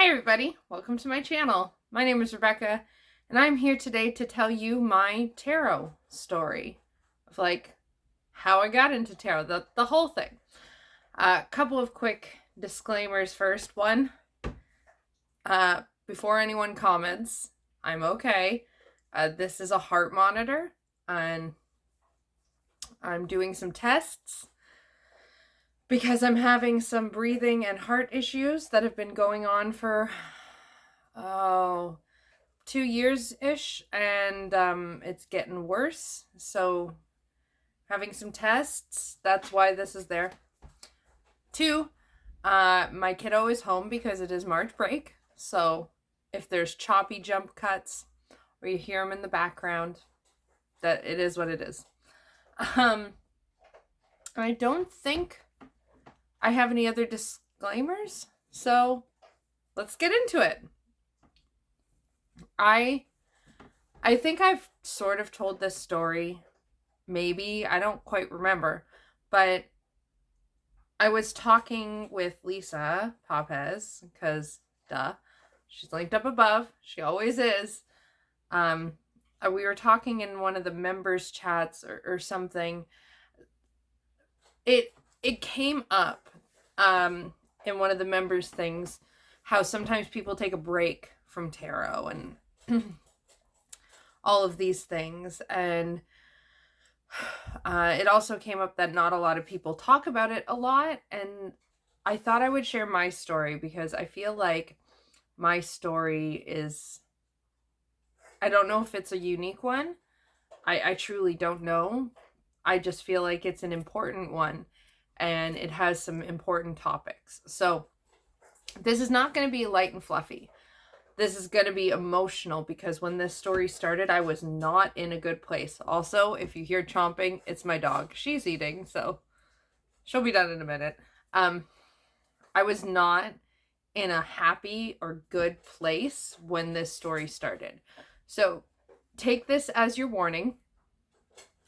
Hi everybody, welcome to my channel. My name is Rebecca and I'm here today to tell you my tarot story of how I got into tarot, the whole thing. A couple of quick disclaimers first. One, before anyone comments, I'm okay. This is a heart monitor and I'm doing some tests because I'm having some breathing and heart issues that have been going on for 2 years-ish, and it's getting worse. So having some tests, that's why this is there. Two, my kiddo is home because it is March break. So if there's choppy jump cuts or you hear them in the background, that it is what it is. I don't think I have any other disclaimers, so let's get into it. I think I've sort of told this story, maybe, I don't quite remember, but I was talking with Lisa Papez, because duh, she's linked up above, she always is. We were talking in one of the members chats or something. It came up in one of the members things, how sometimes people take a break from tarot and all of these things. And it also came up that not a lot of people talk about it a lot. And I thought I would share my story because I feel like my story is, I don't know if it's a unique one. I truly don't know. I just feel like it's an important one and it has some important topics. So this is not going to be light and fluffy. This is going to be emotional because when this story started, I was not in a good place. Also, if you hear chomping, it's my dog. She's eating, so she'll be done in a minute. I was not in a happy or good place when this story started. So take this as your warning.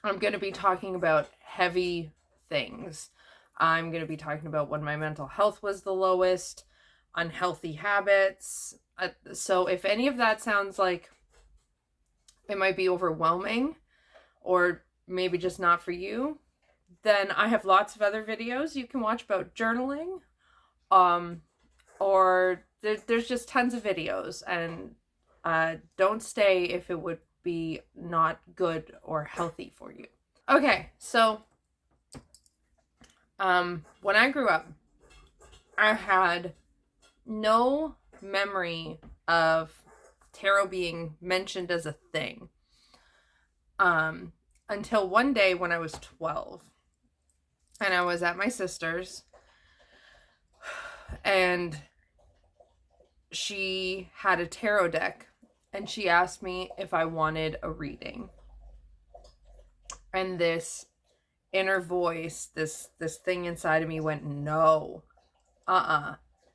I'm going to be talking about heavy things. I'm going to be talking about when my mental health was the lowest, unhealthy habits. So if any of that sounds like it might be overwhelming or maybe just not for you, then I have lots of other videos you can watch about journaling. Or there's just tons of videos, and don't stay if it would be not good or healthy for you. Okay, so when I grew up, I had no memory of tarot being mentioned as a thing until one day when I was 12 and I was at my sister's and she had a tarot deck and she asked me if I wanted a reading. And this inner voice, this thing inside of me went, no,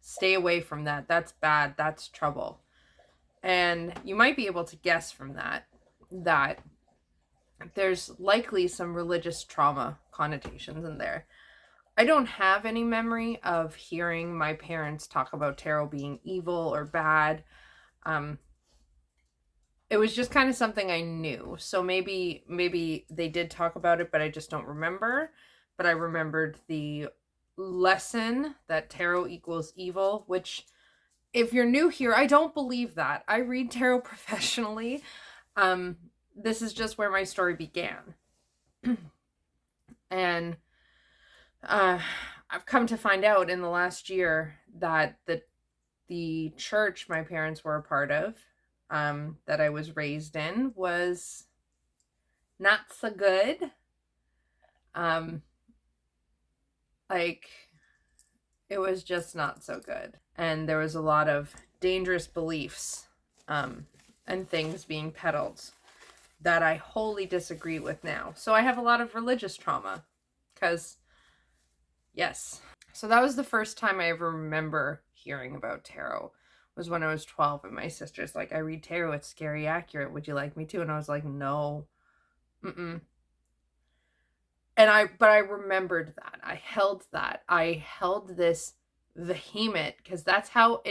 stay away from that. That's bad. That's trouble. And you might be able to guess from that there's likely some religious trauma connotations in there. I don't have any memory of hearing my parents talk about tarot being evil or bad. It was just kind of something I knew. So maybe they did talk about it, but I just don't remember. But I remembered the lesson that tarot equals evil, which, if you're new here, I don't believe that. I read tarot professionally. This is just where my story began. And I've come to find out in the last year that the church my parents were a part of, that I was raised in, was not so good. It was just not so good. And there was a lot of dangerous beliefs and things being peddled that I wholly disagree with now. So I have a lot of religious trauma because, yes. So that was the first time I ever remember hearing about tarot, was when I was 12 and my sister's like, I read tarot, it's scary accurate. Would you like me to? And I was like, no. And but I remembered that. I held that. I held this vehement, because that's how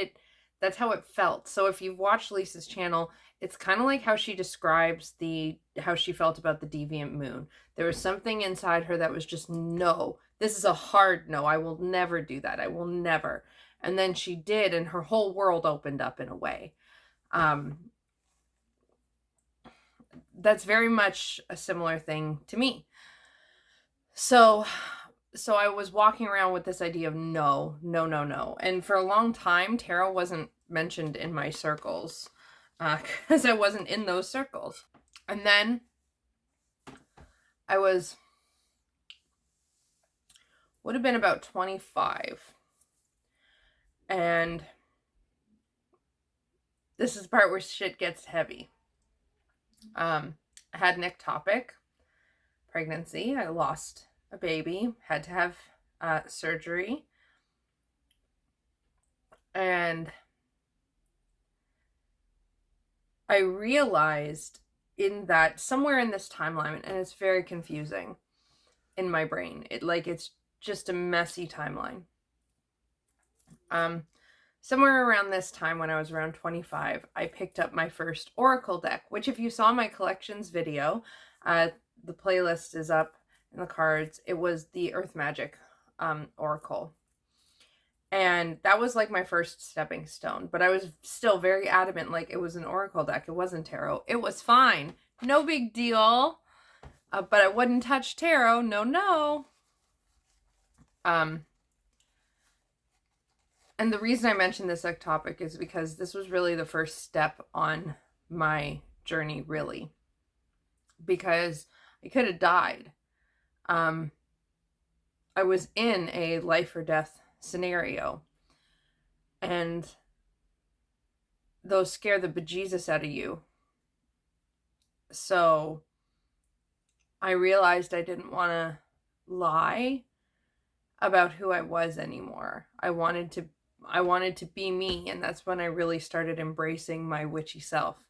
That's how it felt. So if you've watched Lisa's channel, it's kind of like how she describes how she felt about the deviant moon. There was something inside her that was just, no, this is a hard no. I will never do that. I will never. And then she did, and her whole world opened up in a way. That's very much a similar thing to me. So I was walking around with this idea of no, no, no, no. And for a long time, tarot wasn't mentioned in my circles because I wasn't in those circles. And then I would have been about 25. And this is the part where shit gets heavy. I had an ectopic pregnancy. I lost a baby, had to have surgery. And I realized in that somewhere in this timeline, and it's very confusing in my brain. It's just a messy timeline. Somewhere around this time, when I was around 25, I picked up my first oracle deck, which if you saw my collections video, the playlist is up in the cards. It was the Earth Magic oracle. And that was like my first stepping stone, but I was still very adamant, like it was an oracle deck. It wasn't tarot. It was fine. No big deal. But I wouldn't touch tarot. No, no. And the reason I mentioned this ectopic is because this was really the first step on my journey, really. Because I could have died. I was in a life or death scenario, and those scare the bejesus out of you. So I realized I didn't want to lie about who I was anymore. I wanted to be me, and that's when I really started embracing my witchy self.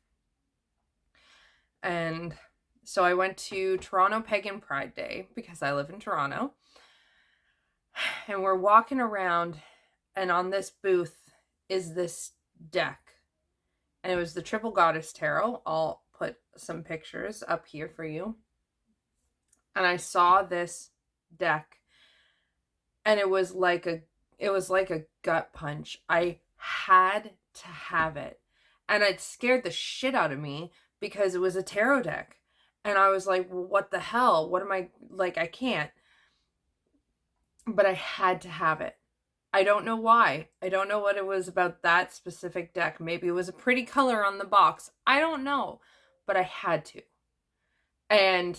And so I went to Toronto Pagan Pride Day because I live in Toronto. And we're walking around, and on this booth is this deck. And it was the Triple Goddess Tarot. I'll put some pictures up here for you. And I saw this deck, and it was like a gut punch. I had to have it. And it scared the shit out of me because it was a tarot deck. And I was like, well, what the hell? What am I, like, I can't. But I had to have it. I don't know why. I don't know what it was about that specific deck. Maybe it was a pretty color on the box. I don't know. But I had to. And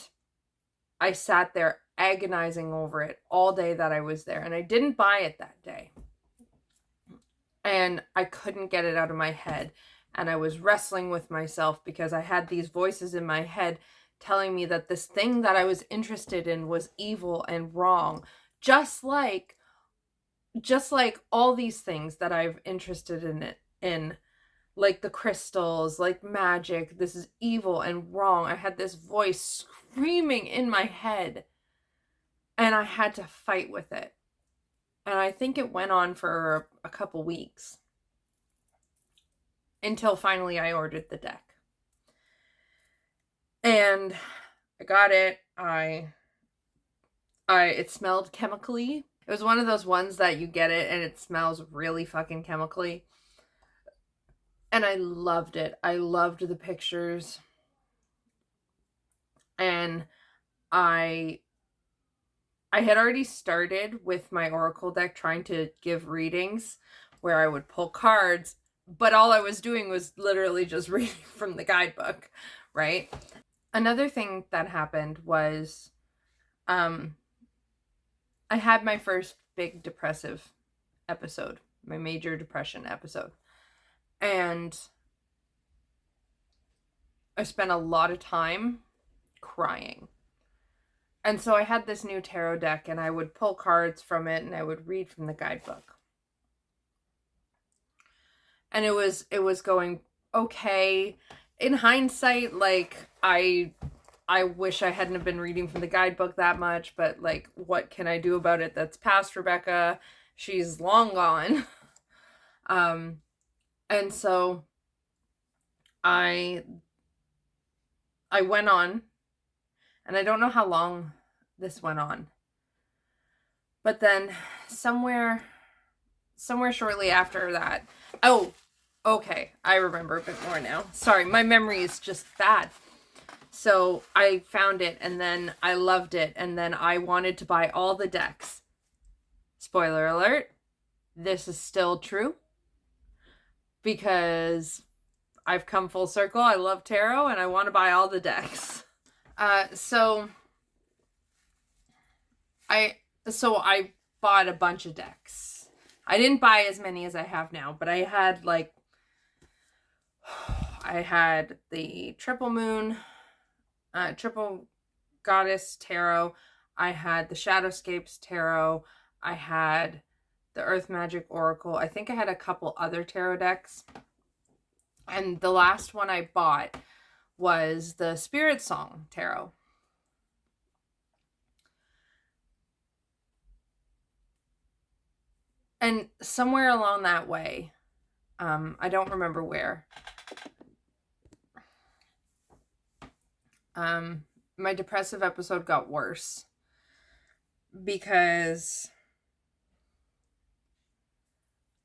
I sat there agonizing over it all day that I was there. And I didn't buy it that day. And I couldn't get it out of my head. And I was wrestling with myself because I had these voices in my head telling me that this thing that I was interested in was evil and wrong. Just like all these things that I've interested in, like the crystals, like magic, this is evil and wrong. I had this voice screaming in my head, and I had to fight with it. And I think it went on for a couple weeks until finally I ordered the deck. And I got it. It smelled chemically. It was one of those ones that you get it and it smells really fucking chemically. And I loved it. I loved the pictures. And I had already started with my oracle deck trying to give readings where I would pull cards, but all I was doing was literally just reading from the guidebook, right? Another thing that happened was I had my first big depressive episode, my major depression episode. And I spent a lot of time crying. And so I had this new tarot deck, and I would pull cards from it, and I would read from the guidebook. And it was going okay. In hindsight, like, I wish I hadn't have been reading from the guidebook that much, but, like, what can I do about it? That's past Rebecca. She's long gone. And so I went on, and I don't know how long this went on. But then somewhere shortly after that, oh, okay, I remember a bit more now. Sorry, my memory is just bad. So I found it, and then I loved it, and then I wanted to buy all the decks. Spoiler alert, this is still true, because I've come full circle. I love tarot, and I want to buy all the decks. So I bought a bunch of decks. I didn't buy as many as I have now, but I had the Triple Moon, Triple Goddess Tarot. I had the Shadowscapes Tarot. I had the Earth Magic Oracle. I think I had a couple other tarot decks. And the last one I bought was the Spirit Song Tarot. And somewhere along that way, I don't remember where, my depressive episode got worse, because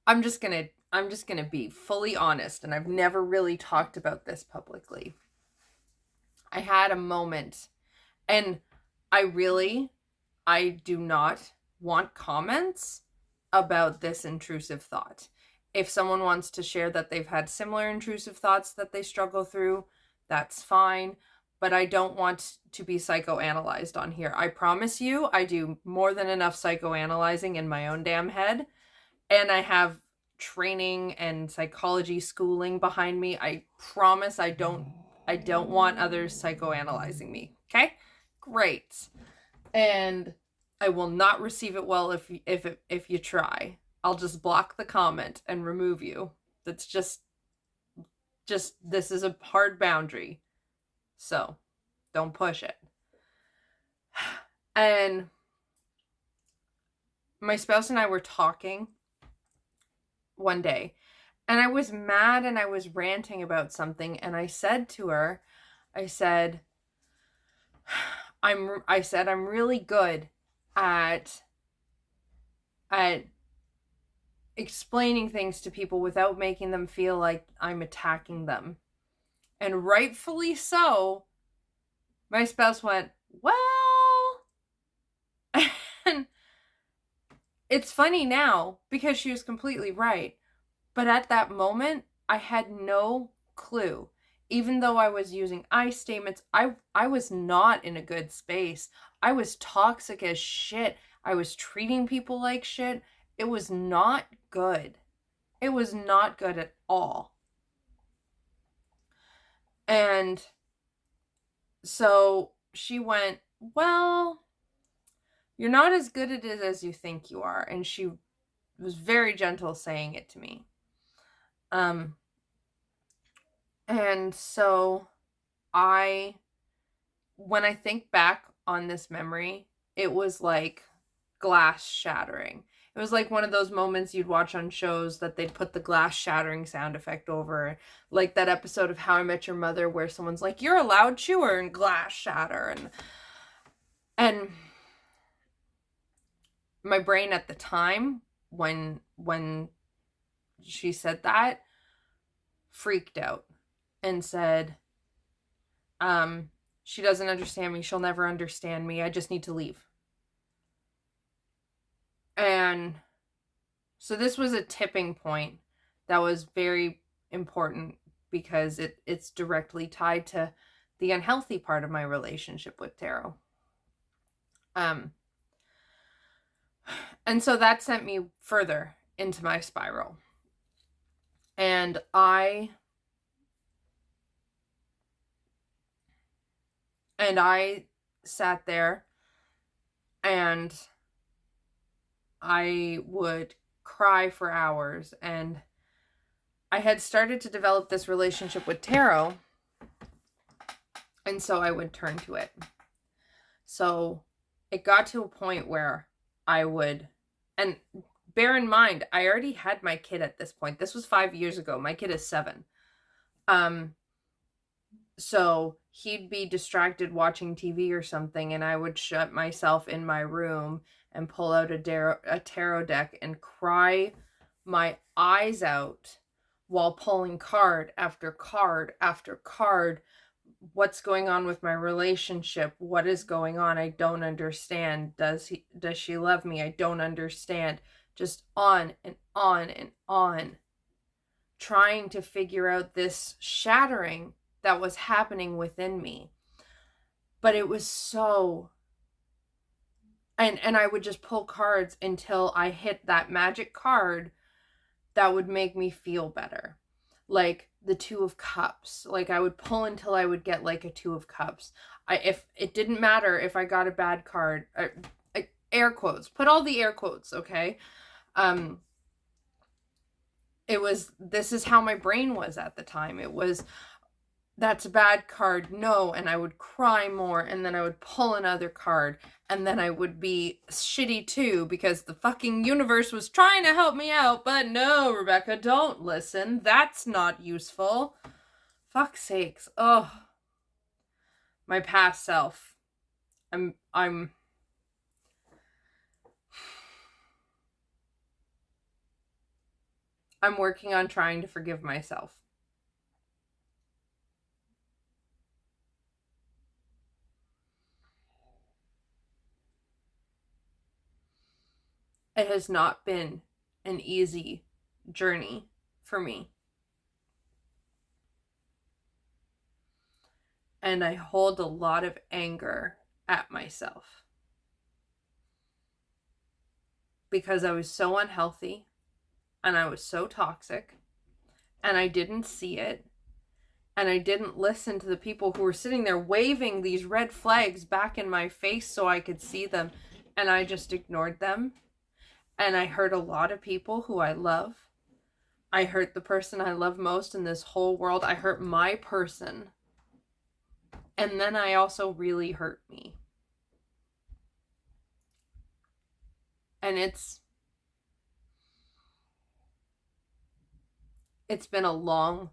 I'm just gonna be fully honest, and I've never really talked about this publicly. I had a moment, and I do not want comments about this intrusive thought. If someone wants to share that they've had similar intrusive thoughts that they struggle through, that's fine. But I don't want to be psychoanalyzed on here. I promise you, I do more than enough psychoanalyzing in my own damn head. And I have training and psychology schooling behind me. I promise I don't want others psychoanalyzing me. Okay? Great. And I will not receive it well if you try. I'll just block the comment and remove you. That's just this is a hard boundary. So, don't push it. And my spouse and I were talking one day, and I was mad, and I was ranting about something, and I said to her, I'm really good at explaining things to people without making them feel like I'm attacking them. And rightfully so, my spouse went, well, and it's funny now because she was completely right. But at that moment, I had no clue. Even though I was using I statements, I was not in a good space. I was toxic as shit. I was treating people like shit. It was not good. It was not good at all. And so she went, well, you're not as good at it as you think you are. And she was very gentle saying it to me. And so when I think back on this memory, it was like glass shattering. It was like one of those moments you'd watch on shows that they'd put the glass shattering sound effect over. Like that episode of How I Met Your Mother where someone's like, you're a loud chewer, and glass shatter. And my brain at the time, when she said that, freaked out and said, she doesn't understand me. She'll never understand me. I just need to leave. And so this was a tipping point that was very important, because it's directly tied to the unhealthy part of my relationship with tarot. And so that sent me further into my spiral. And I sat there, and I would cry for hours, and I had started to develop this relationship with tarot, and so I would turn to it. So it got to a point where I would, and bear in mind, I already had my kid at this point. This was 5 years ago. My kid is 7. So he'd be distracted watching TV or something, and I would shut myself in my room and pull out a tarot deck and cry my eyes out while pulling card after card after card. What's going on with my relationship? What is going on? I don't understand. Does she love me? I don't understand. Just on and on and on, trying to figure out this shattering that was happening within me. But it was so, and I would just pull cards until I hit that magic card that would make me feel better. Like the 2 of Cups. Like I would pull until I would get like a 2 of Cups. If it didn't matter if I got a bad card, air quotes, put all the air quotes, okay? This is how my brain was at the time. It was, that's a bad card, no, and I would cry more, and then I would pull another card, and then I would be shitty too, because the fucking universe was trying to help me out, but no, Rebecca, don't listen, that's not useful. Fuck's sakes. Oh, my past self. I'm working on trying to forgive myself. It has not been an easy journey for me. And I hold a lot of anger at myself because I was so unhealthy and I was so toxic and I didn't see it, and I didn't listen to the people who were sitting there waving these red flags back in my face so I could see them, and I just ignored them. And I hurt a lot of people who I love. I hurt the person I love most in this whole world. I hurt my person. And then I also really hurt me. And it's been a long,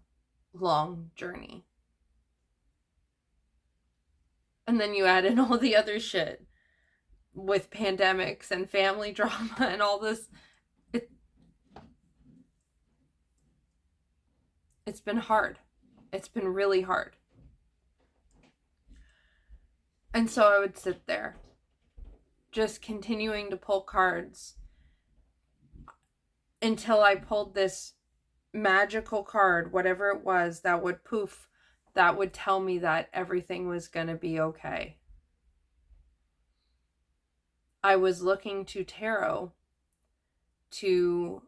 long journey. And then you add in all the other shit with pandemics and family drama and all this. It's been hard. It's been really hard. And so I would sit there, just continuing to pull cards until I pulled this magical card, whatever it was, that would poof, that would tell me that everything was going to be okay. I was looking to tarot to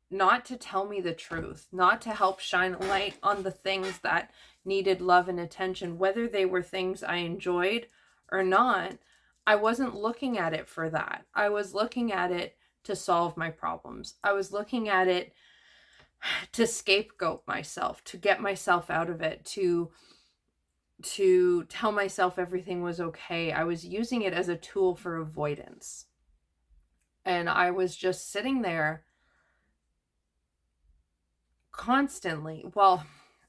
not to tell me the truth, not to help shine a light on the things that needed love and attention, whether they were things I enjoyed or not. I wasn't looking at it for that. I was looking at it to solve my problems. I was looking at it to scapegoat myself, to get myself out of it, to tell myself everything was okay. I was using it as a tool for avoidance. And I was just sitting there constantly. Well,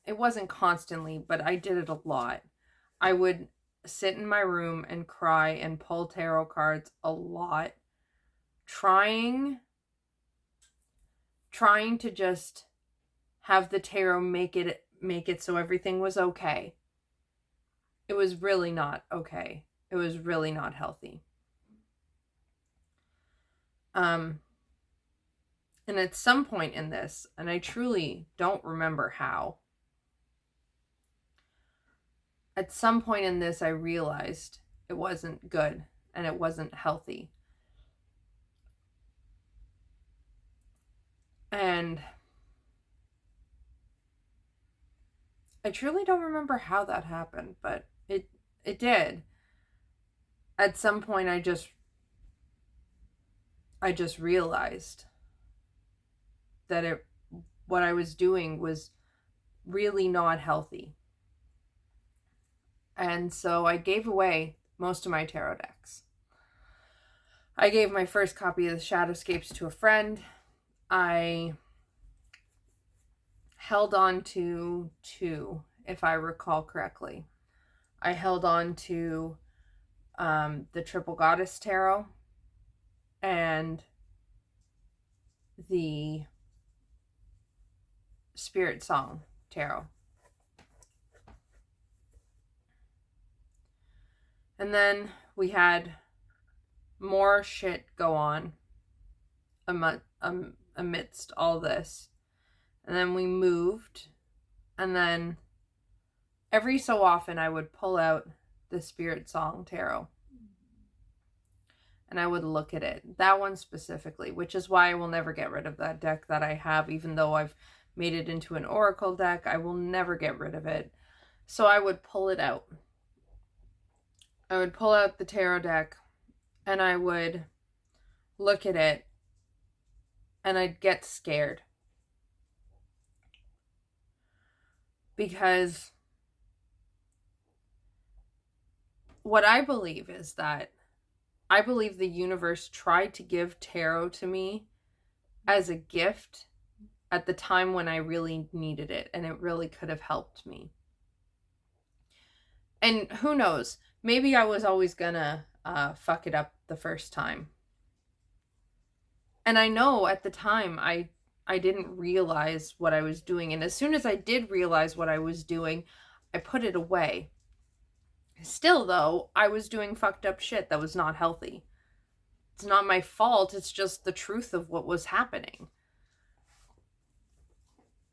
it wasn't constantly, but I did it a lot. I would sit in my room and cry and pull tarot cards a lot, trying to just have the tarot make it so everything was okay. It was really not okay. It was really not healthy. And at some point in this, and I truly don't remember how, at some point in this, I realized it wasn't good and it wasn't healthy. And I truly don't remember how that happened, but it did. At some point, I just realized that what I was doing was really not healthy. And so I gave away most of my tarot decks. I gave my first copy of the Shadowscapes to a friend. I held on to two, if I recall correctly. I held on to the Triple Goddess Tarot and the Spirit Song Tarot. And then we had more shit go on amidst all this. And then we moved. And then every so often I would pull out the Spirit Song Tarot. And I would look at it. That one specifically, which is why I will never get rid of that deck that I have. Even though I've made it into an oracle deck, I will never get rid of it. So I would pull it out. I would pull out the tarot deck and I would look at it and I'd get scared. Because what I believe is that I believe the universe tried to give tarot to me as a gift at the time when I really needed it, and it really could have helped me. And who knows, maybe I was always gonna fuck it up the first time. And I know at the time I didn't realize what I was doing, and as soon as I did realize what I was doing, I put it away. Still, though, I was doing fucked up shit that was not healthy. It's not my fault, it's just the truth of what was happening.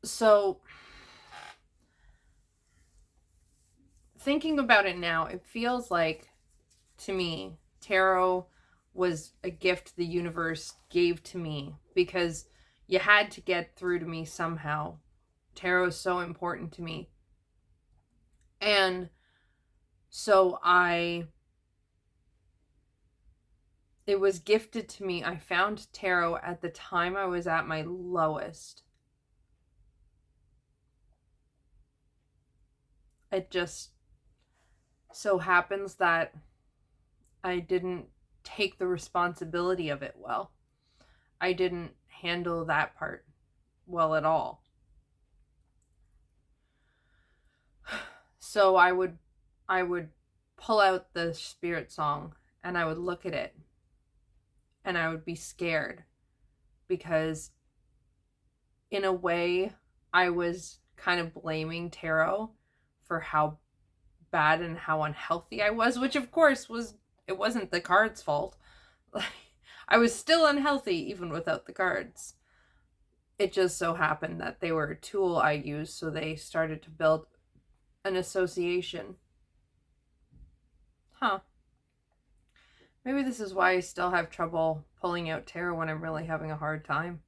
So, thinking about it now, it feels like, to me, tarot was a gift the universe gave to me because you had to get through to me somehow. Tarot is so important to me. And so it was gifted to me. I found tarot at the time I was at my lowest. It just so happens that I didn't take the responsibility of it well. I didn't handle that part well at all. So I would pull out the Spirit Song and I would look at it and I would be scared because in a way I was kind of blaming tarot for how bad and how unhealthy I was, which of course it wasn't the cards' fault. I was still unhealthy even without the cards. It just so happened that they were a tool I used, so they started to build an association. Huh. Maybe this is why I still have trouble pulling out tarot when I'm really having a hard time.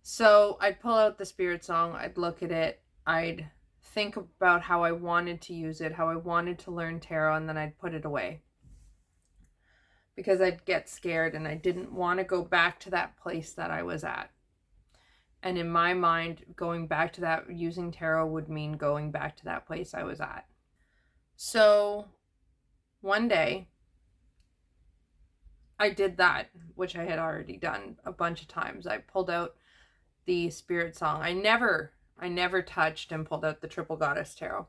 So I'd pull out the Spirit Song, I'd look at it, I'd think about how I wanted to use it, how I wanted to learn tarot, and then I'd put it away. Because I'd get scared and I didn't want to go back to that place that I was at. And in my mind, going back to that, using tarot would mean going back to that place I was at. So one day, I did that, which I had already done a bunch of times. I pulled out the Spirit Song. I never touched and pulled out the Triple Goddess Tarot.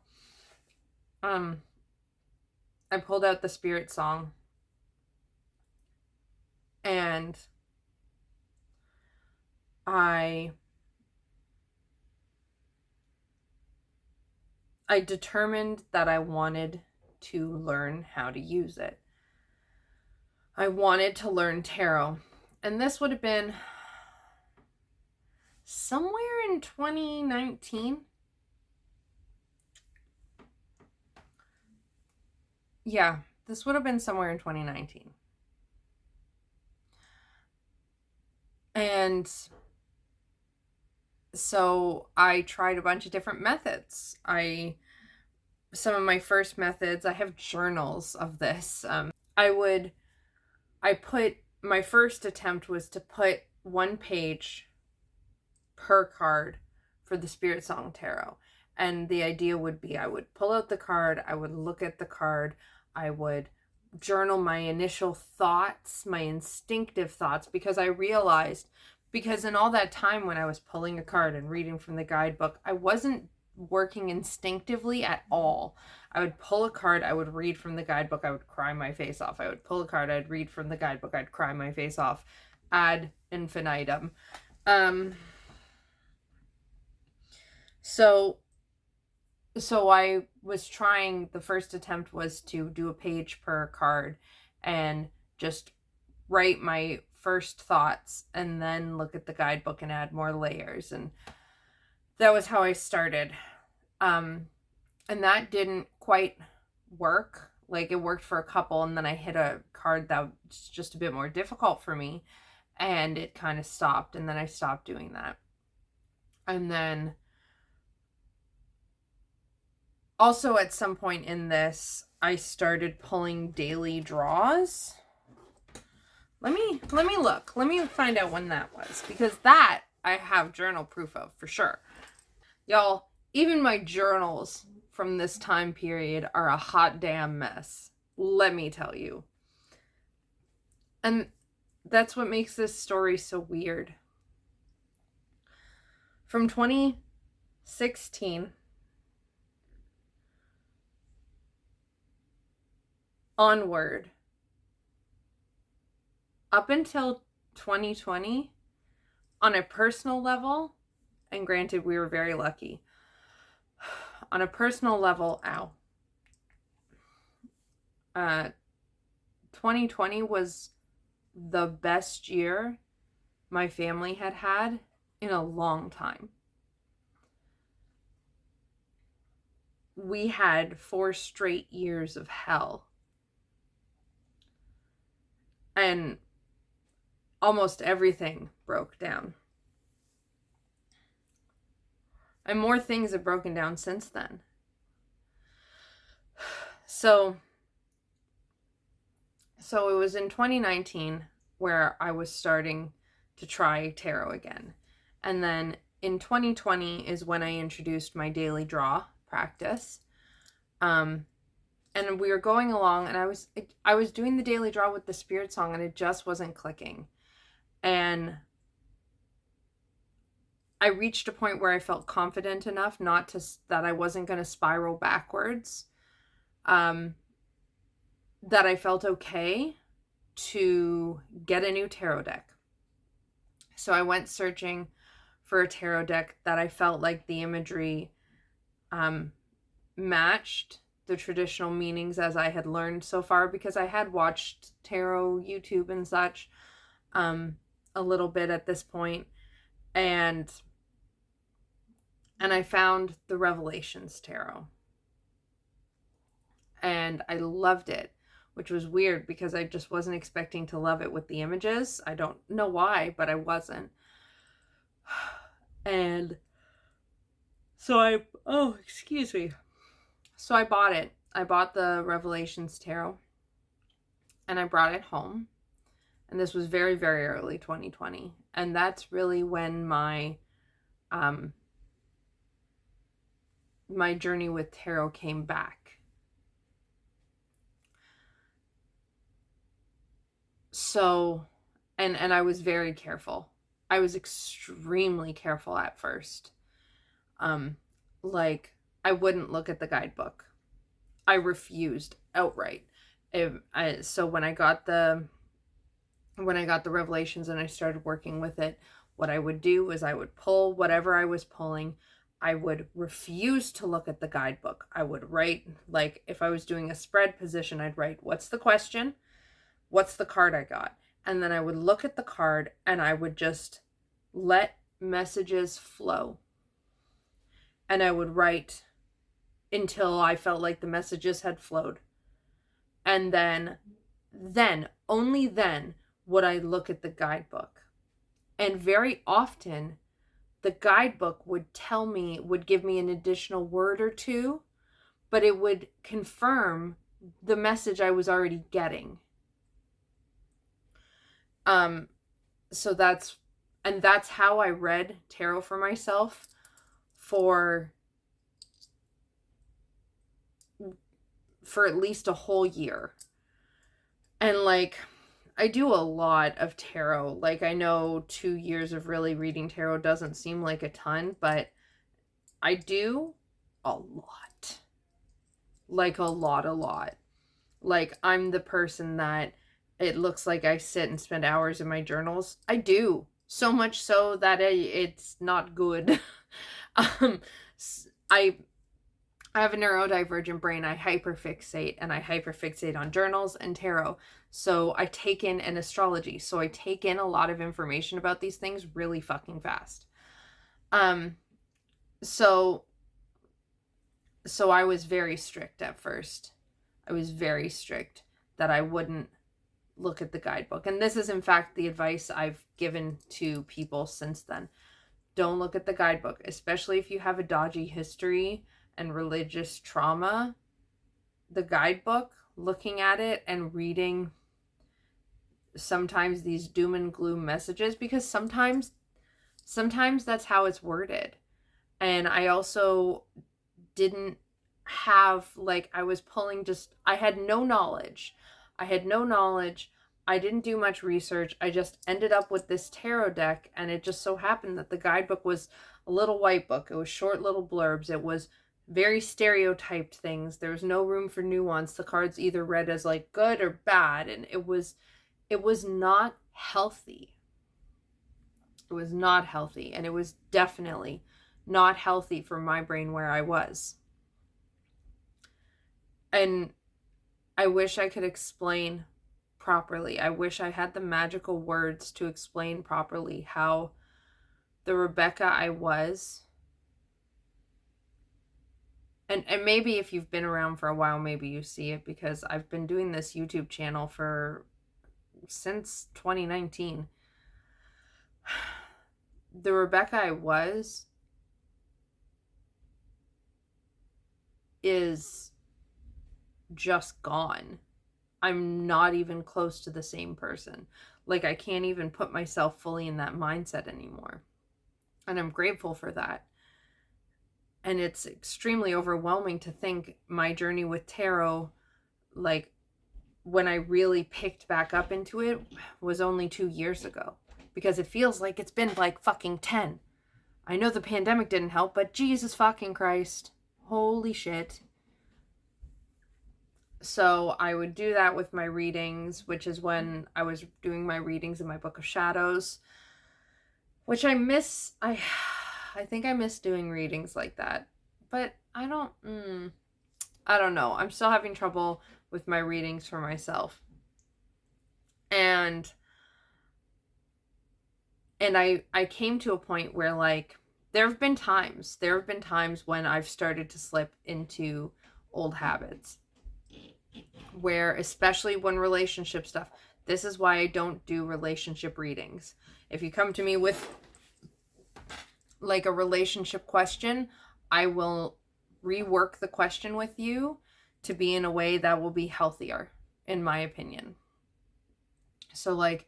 I pulled out the Spirit Song. And I determined that I wanted to learn how to use it. I wanted to learn tarot. And this would have been somewhere in 2019. Yeah, this would have been somewhere in 2019. And so I tried a bunch of different methods. Some of my first methods, I have journals of this. My first attempt was to put one page per card for the Spirit Song Tarot. And the idea would be I would pull out the card, I would look at the card, I would journal my initial thoughts, my instinctive thoughts, because I realized, because in all that time when I was pulling a card and reading from the guidebook, I wasn't working instinctively at all. I would pull a card, I would read from the guidebook, I would cry my face off. I would pull a card, I'd read from the guidebook, I'd cry my face off. Ad infinitum. So I was trying, the first attempt was to do a page per card and just write my first thoughts and then look at the guidebook and add more layers. And that was how I started. And that didn't quite work. Like, it worked for a couple, and then I hit a card that was just a bit more difficult for me, and it kind of stopped, and then I stopped doing that. And then also at some point in this, I started pulling daily draws. Let me look. Let me find out when that was, because that I have journal proof of for sure. Y'all, even my journals from this time period are a hot damn mess. Let me tell you. And that's what makes this story so weird. From 2016 onward, up until 2020, on a personal level, and granted, we were very lucky. On a personal level, 2020 was the best year my family had had in a long time. We had 4 straight years of hell. And almost everything broke down. And more things have broken down since then. So it was in 2019 where I was starting to try tarot again. And then in 2020 is when I introduced my daily draw practice. And we were going along, and I was doing the daily draw with the spirit song, and it just wasn't clicking. And I reached a point where I felt confident enough that I wasn't going to spiral backwards. That I felt okay to get a new tarot deck. So I went searching for a tarot deck that I felt like the imagery matched the traditional meanings as I had learned so far, because I had watched tarot YouTube and such a little bit at this point, and I found the Revelations Tarot, and I loved it, which was weird because I just wasn't expecting to love it with the images. I don't know why, but I wasn't. And so I bought it. I bought the Revelations Tarot, and I brought it home. And this was very, very early 2020. And that's really when my my journey with tarot came back. So, and I was very careful. I was extremely careful at first. Like, I wouldn't look at the guidebook. I refused outright. So when I got the Revelations and I started working with it, what I would do was I would pull whatever I was pulling. I would refuse to look at the guidebook. I would write, like, if I was doing a spread position, I'd write, what's the question? What's the card I got? And then I would look at the card and I would just let messages flow. And I would write until I felt like the messages had flowed. And then only then would I look at the guidebook. And very often the guidebook would give me an additional word or two, but it would confirm the message I was already getting. So that's how I read tarot for myself for for at least a whole year. And like, I do a lot of tarot. Like, I know 2 years of really reading tarot doesn't seem like a ton, but I do a lot. Like, a lot. Like, I'm the person that it looks like I sit and spend hours in my journals. I do. So much so that it's not good. I have a neurodivergent brain. I hyperfixate on journals and tarot. So I take in an astrology. So I take in a lot of information about these things really fucking fast. So I was very strict at first. I was very strict that I wouldn't look at the guidebook. And this is, in fact, the advice I've given to people since then. Don't look at the guidebook, especially if you have a dodgy history and religious trauma. The guidebook, looking at it and reading sometimes these doom and gloom messages, because sometimes that's how it's worded. And I also didn't have, like, I was pulling I had no knowledge. I didn't do much research. I just ended up with this tarot deck, and it just so happened that the guidebook was a little white book. It was short little blurbs. It was very stereotyped things. There was no room for nuance. The cards either read as like good or bad, and it was not healthy. It was not healthy, and it was definitely not healthy for my brain where I was. And I wish I could explain properly. I wish I had the magical words to explain properly how the Rebecca I was. And maybe if you've been around for a while, maybe you see it, because I've been doing this YouTube channel since 2019. The Rebecca I was is just gone. I'm not even close to the same person. Like, I can't even put myself fully in that mindset anymore. And I'm grateful for that. And it's extremely overwhelming to think my journey with tarot, like, when I really picked back up into it, was only 2 years ago. Because it feels like it's been like fucking 10. I know the pandemic didn't help, but Jesus fucking Christ. Holy shit. So I would do that with my readings, which is when I was doing my readings in my Book of Shadows, which I miss. I think I miss doing readings like that, but I don't know. I'm still having trouble with my readings for myself. And I came to a point where, like, there have been times when I've started to slip into old habits, where, especially when relationship stuff, this is why I don't do relationship readings. If you come to me with like a relationship question, I will rework the question with you to be in a way that will be healthier, in my opinion. So, like,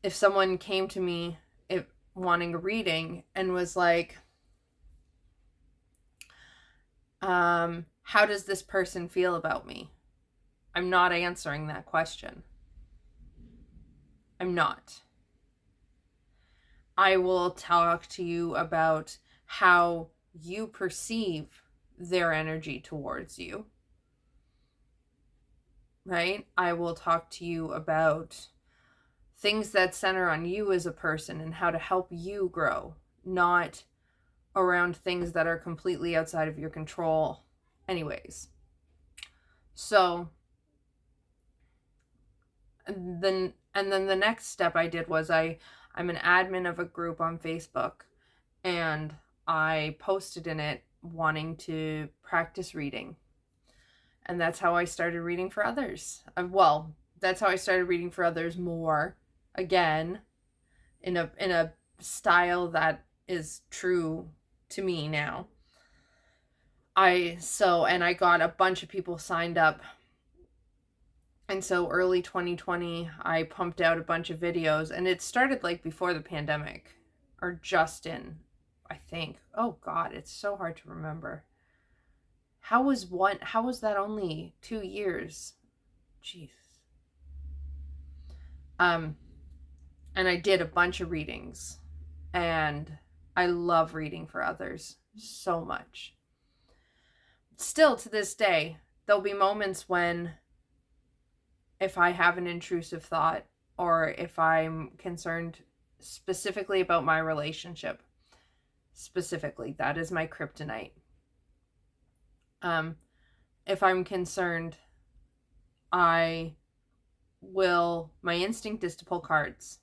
if someone came to me wanting a reading and was like, how does this person feel about me? I'm not answering that question. I'm not. I will talk to you about how you perceive their energy towards you. Right? I will talk to you about things that center on you as a person and how to help you grow, not around things that are completely outside of your control anyways. So, and then the next step I did was I'm an admin of a group on Facebook, and I posted in it wanting to practice reading. And that's how I started reading for others. Well, that's how I started reading for others more, again, in a style that is true to me now. And I got a bunch of people signed up. And so early 2020, I pumped out a bunch of videos, and it started like before the pandemic, or just in, I think. Oh God, it's so hard to remember. How was that only 2 years? Jeez. And I did a bunch of readings, and I love reading for others so much. Still to this day, there'll be moments when, if I have an intrusive thought, or if I'm concerned specifically about my relationship, specifically, that is my kryptonite. If I'm concerned, my instinct is to pull cards.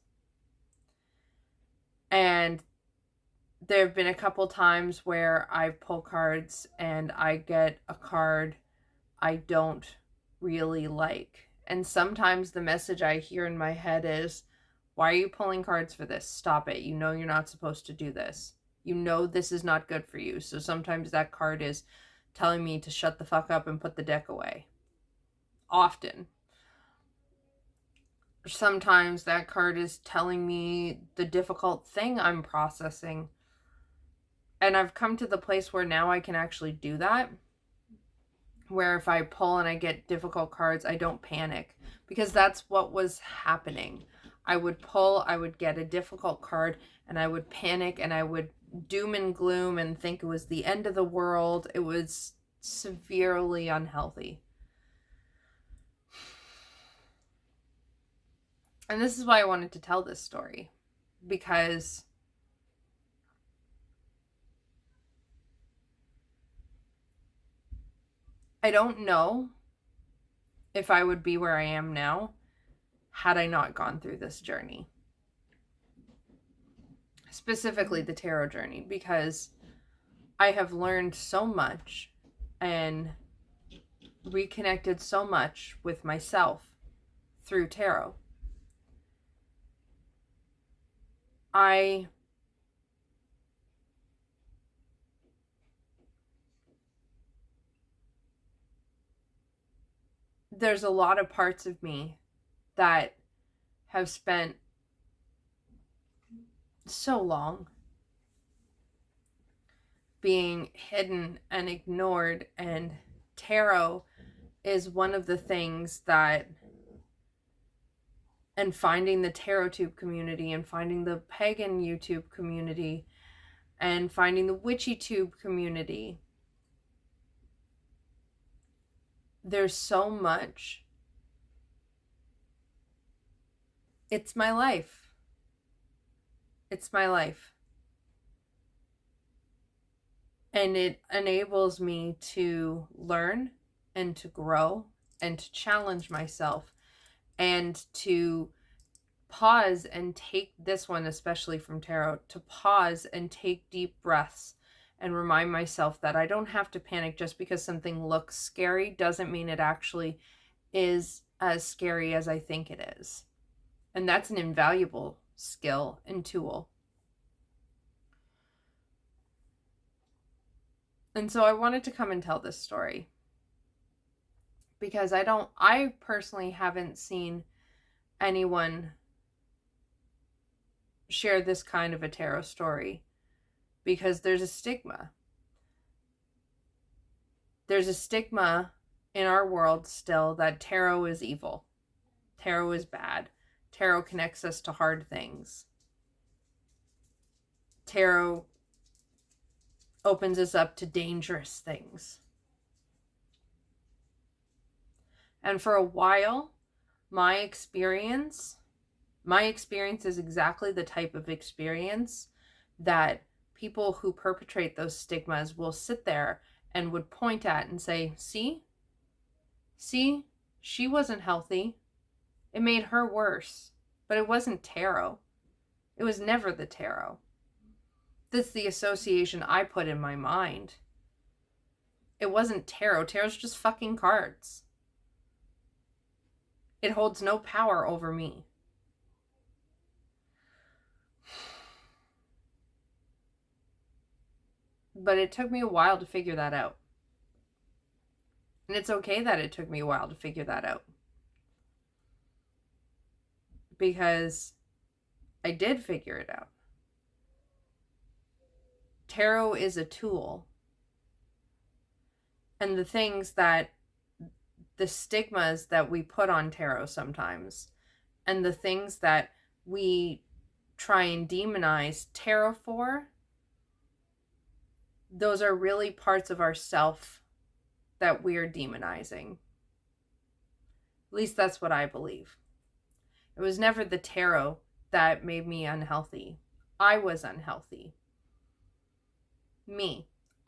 And there have been a couple times where I pull cards and I get a card I don't really like. And sometimes the message I hear in my head is, why are you pulling cards for this? Stop it. You know you're not supposed to do this. You know this is not good for you. So sometimes that card is telling me to shut the fuck up and put the deck away. Often. Sometimes that card is telling me the difficult thing I'm processing. And I've come to the place where now I can actually do that. Where if I pull and I get difficult cards, I don't panic. Because that's what was happening. I would pull, I would get a difficult card, and I would panic, and I would doom and gloom and think it was the end of the world. It was severely unhealthy. And this is why I wanted to tell this story. Because I don't know if I would be where I am now had I not gone through this journey. Specifically the tarot journey, because I have learned so much and reconnected so much with myself through tarot. There's a lot of parts of me that have spent so long being hidden and ignored, and tarot is one of the things that, and finding the tarot tube community, and finding the pagan YouTube community, and finding the witchy tube community, there's so much. It's my life. It's my life. And it enables me to learn and to grow and to challenge myself and to pause and take this one, especially from tarot, to pause and take deep breaths and remind myself that I don't have to panic just because something looks scary doesn't mean it actually is as scary as I think it is. And that's an invaluable skill and tool. And so I wanted to come and tell this story because I personally haven't seen anyone share this kind of a tarot story, because there's a stigma. There's a stigma in our world still that tarot is evil. Tarot is bad. Tarot connects us to hard things. Tarot opens us up to dangerous things. And for a while, my experience is exactly the type of experience that people who perpetrate those stigmas will sit there and would point at and say, see, she wasn't healthy. It made her worse. But it wasn't tarot. It was never the tarot. That's the association I put in my mind. It wasn't tarot. Tarot's just fucking cards. It holds no power over me. But it took me a while to figure that out. And it's okay that it took me a while to figure that out. Because I did figure it out. Tarot is a tool. And the stigmas that we put on tarot sometimes, and the things that we try and demonize tarot for, those are really parts of ourself that we're demonizing. At least that's what I believe. It was never the tarot that made me unhealthy. I was unhealthy.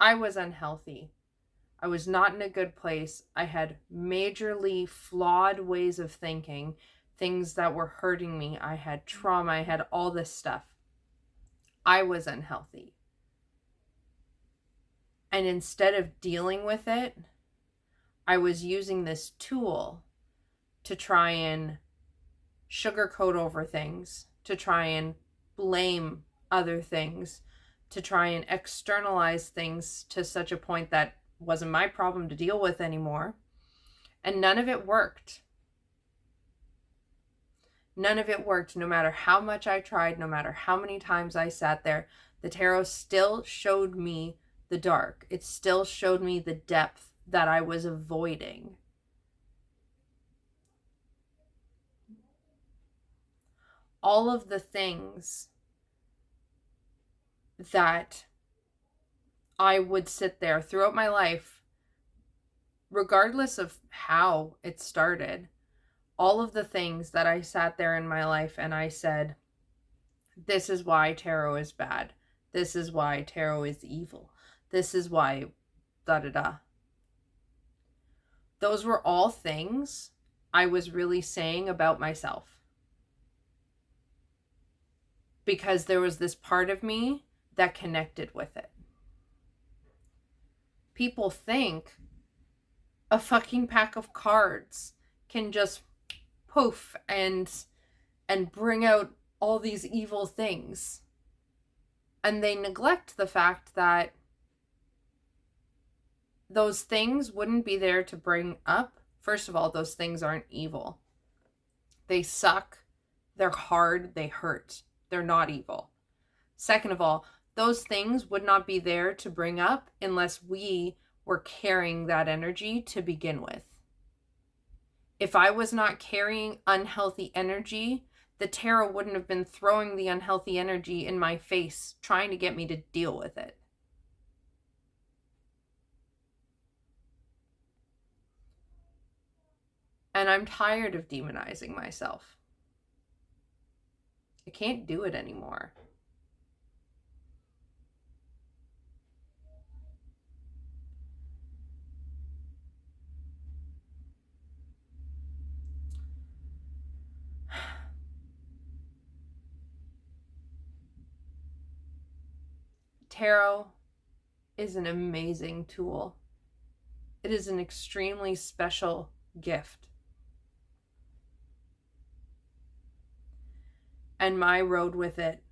I was unhealthy. I was not in a good place. I had majorly flawed ways of thinking, things that were hurting me. I had trauma. I had all this stuff. I was unhealthy. And instead of dealing with it, I was using this tool to try and sugarcoat over things, to try and blame other things, to try and externalize things to such a point that wasn't my problem to deal with anymore. And none of it worked. None of it worked. No matter how much I tried, no matter how many times I sat there, the tarot still showed me the dark. It still showed me the depth that I was avoiding. All of the things that I would sit there throughout my life, regardless of how it started, all of the things that I sat there in my life and I said, this is why tarot is bad. This is why tarot is evil. This is why da-da-da. Those were all things I was really saying about myself. Because there was this part of me that connected with it. People think a fucking pack of cards can just poof and bring out all these evil things. And they neglect the fact that those things wouldn't be there to bring up. First of all, those things aren't evil. They suck. They're hard. They hurt. They're not evil. Second of all, those things would not be there to bring up unless we were carrying that energy to begin with. If I was not carrying unhealthy energy, the tarot wouldn't have been throwing the unhealthy energy in my face, trying to get me to deal with it. And I'm tired of demonizing myself. I can't do it anymore. Tarot is an amazing tool. It is an extremely special gift. And my road with it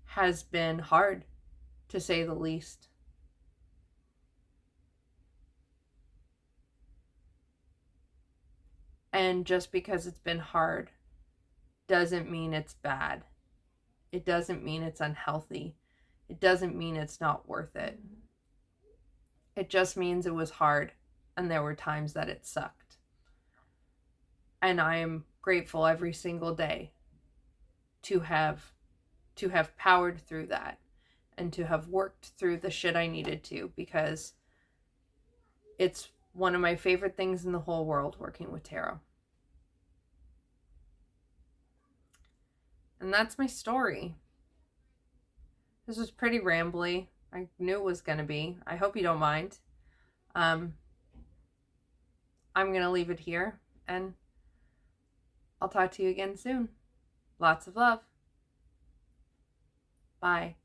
has been hard, to say the least. And just because it's been hard doesn't mean it's bad. It doesn't mean it's unhealthy. It doesn't mean it's not worth it. It just means it was hard and there were times that it sucked. And I am grateful every single day to have powered through that and to have worked through the shit I needed to, because it's one of my favorite things in the whole world, working with tarot. And that's my story. This was pretty rambly. I knew it was going to be. I hope you don't mind. I'm going to leave it here, and I'll talk to you again soon. Lots of love. Bye.